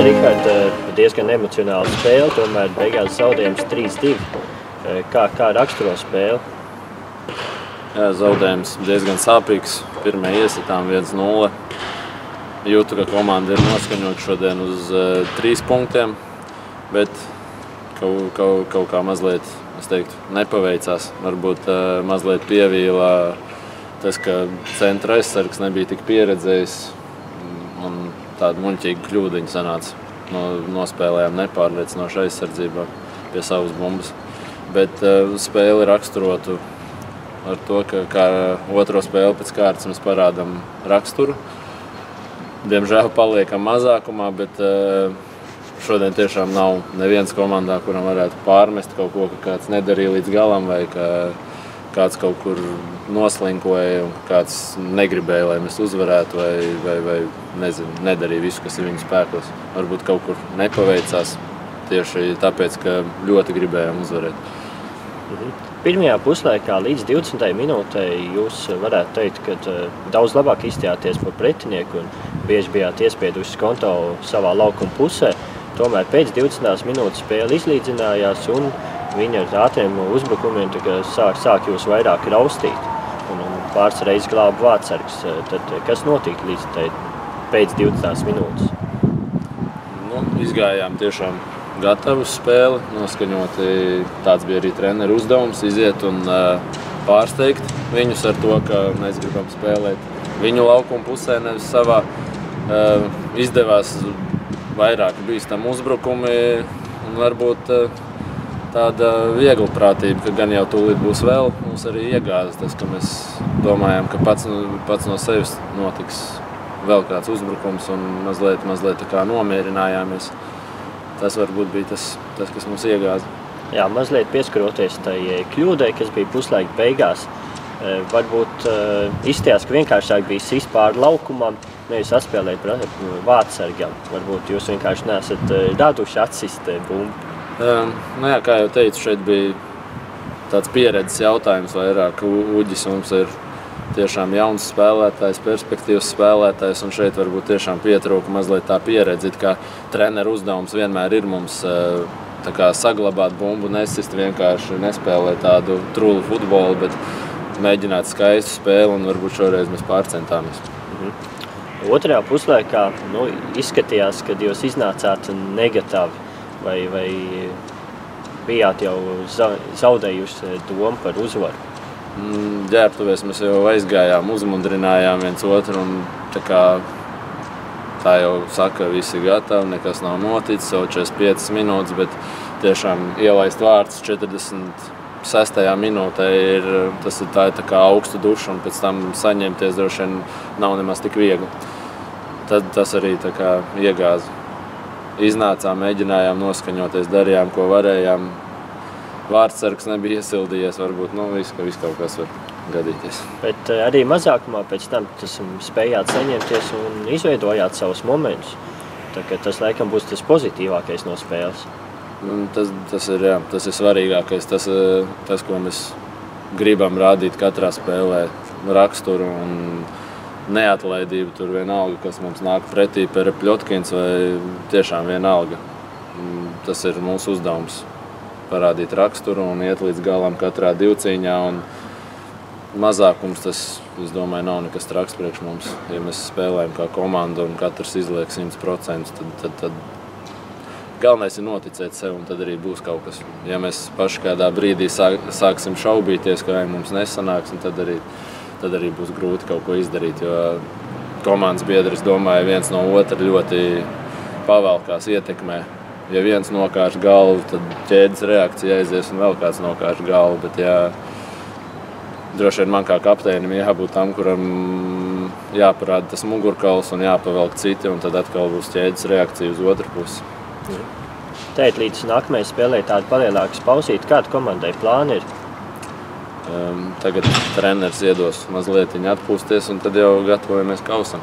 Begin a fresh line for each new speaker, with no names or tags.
Rihard, diezgan emocionāla spēle, tomēr beigās zaudējums 3-2. Kā raksturo spēli?
Jā, zaudējums diezgan sāpīgs. Pirmie iesitām 1-0. Jūtu, ka komanda ir noskaņota šodien uz 3 punktiem, bet kaut kā mazliet, es teiktu, nepaveicās. Varbūt mazliet pievīlā tas, ka centra aizsargs nebija tik pieredzējis un tāda muļķīga kļūdiņa sanāca. Nospēlējām nepārliecinošu aizsardzībā pie savas bumbas. Bet spēli raksturotu ar to, ka kā otro spēli pēc kārtas mēs parādām raksturu. Diemžēl paliekam mazākumā, bet šodien tiešām nav neviens komandā, kuram varētu pārmest kaut ko, ka kāds nedarīja līdz galam vai ka kāds kaut kur noslinkoja un kāds negribēja, lai mēs uzvarētu vai nezinu, nedarīja visu, kas ir viņu spēkos. Varbūt kaut kur nepaveicās tieši tāpēc, ka ļoti gribējām uzvarēt.
Pirmajā puslaikā līdz 20. minūtei jūs varētu teikt, ka daudz labāk izstājāties par pretinieku un bieži bijāt iespieduši konto savā laukuma pusē. Tomēr pēc 20. minūtes spēle izlīdzinājās un viņi ar ātriem uzbrukumiem sāk jūs vairāk raustīt un pāris reizes glāba vārtsargs. Tad kas notika līdz pēc 20. minūtes?
Izgājām tiešām gatavu spēli, noskaņoti. Tāds bija arī treneru uzdevums, iziet un pārsteigt viņus ar to, ka mēs gribam spēlēt viņu laukuma pusē, nevis savā. Izdevās vairāk bīstam uzbrukumi un varbūt tāda vieglprātība, ka gan jau tūlīt būs vēl, mums arī iegāzas tas, ka mēs domājam, ka pats no sevis notiks vēl kāds uzbrukums un mazliet tā kā nomierinājāmies. Tas varbūt bija tas, kas mums iegāza.
Jā, mazliet pieskaroties tai kļūdai, kas bija puslaika beigās. Varbūt izstājās, ka vienkāršāk bija sist pāri laukumam, nevis atspēlēt vārtsargam. Varbūt jūs vienkārši neesat raduši atsist bumbu.
Jā, kā jau teicu, šeit bija tāds pieredzes jautājums vairāk. Uģis mums ir tiešām jauns spēlētājs, perspektīvs spēlētājs, un šeit varbūt tiešām pietrūka mazliet tā pieredze, kā treneru uzdevums vienmēr ir mums tā kā saglabāt bumbu, nesist vienkārši nespēlēt tādu trulu futbolu, bet mēģināt skaistu spēli, un varbūt šoreiz mēs pārcentāmies.
Otrajā puslaikā izskatījās, kad jūs iznācāt negatavi, vai bijāt jau zaudējuši domu par uzvaru?
Ģērbtuvēs mēs jau aizgājām, uzmundrinājām viens otru un tā jau saka, visi gatavi, nekas nav noticis, jau 45 minūtes, bet tiešām ielaist vārds 46. minūtē tas ir tā kā augstu dušu un pēc tam saņemties droši vien nav nemaz tik viegli. Tad tas arī tā kā iegāza. Iznācām, mēģinājām noskaņoties, darījām, ko varējām. Vārtsargs nebija iesildījies, varbūt viss kaut kas var gadīties.
Bet arī mazākumā pēc tam spējāt saņemties un izveidojāt savus momentus. Tas laikam būs tas pozitīvākais no spēles.
Tas ir svarīgākais, tas, ko mēs gribam rādīt katrā spēlē, raksturu un neatlaidību. Tur vienalga, kas mums nāk pretī, Perepļotkins vai tiešām vienalga. Tas ir mūsu uzdevums. Parādīt raksturu un iet līdz galam katrā divcīņā. Un mazākums tas, es domāju, nav nekas traks priekš mums. Ja mēs spēlējam kā komanda un katrs izliek 100%, tad galvenais ir noticēt sev un tad arī būs kaut kas. Ja mēs paši kādā brīdī sāksim šaubīties, ka mums nesanāks, tad arī būs grūti kaut ko izdarīt, jo komandas biedri, es domāju, viens no otra ļoti pavelkās, ietekmē. Ja viens nokārš galvu, tad ķēdes reakcija aizies un vēl kāds nokārš galvu, bet droši vien man kā kapteinim jābūt tam, kuram jāparāda tas mugurkauls un jāpavelk citi, un tad atkal būs ķēdes reakcija uz otru pusi.
Tēt, līdz nākamajai spēlē tādu palielākas pausīt, kāda komandai plāni ir?
Tagad treneris iedos mazliet atpūsties, un tad jau gatavojamies kausam.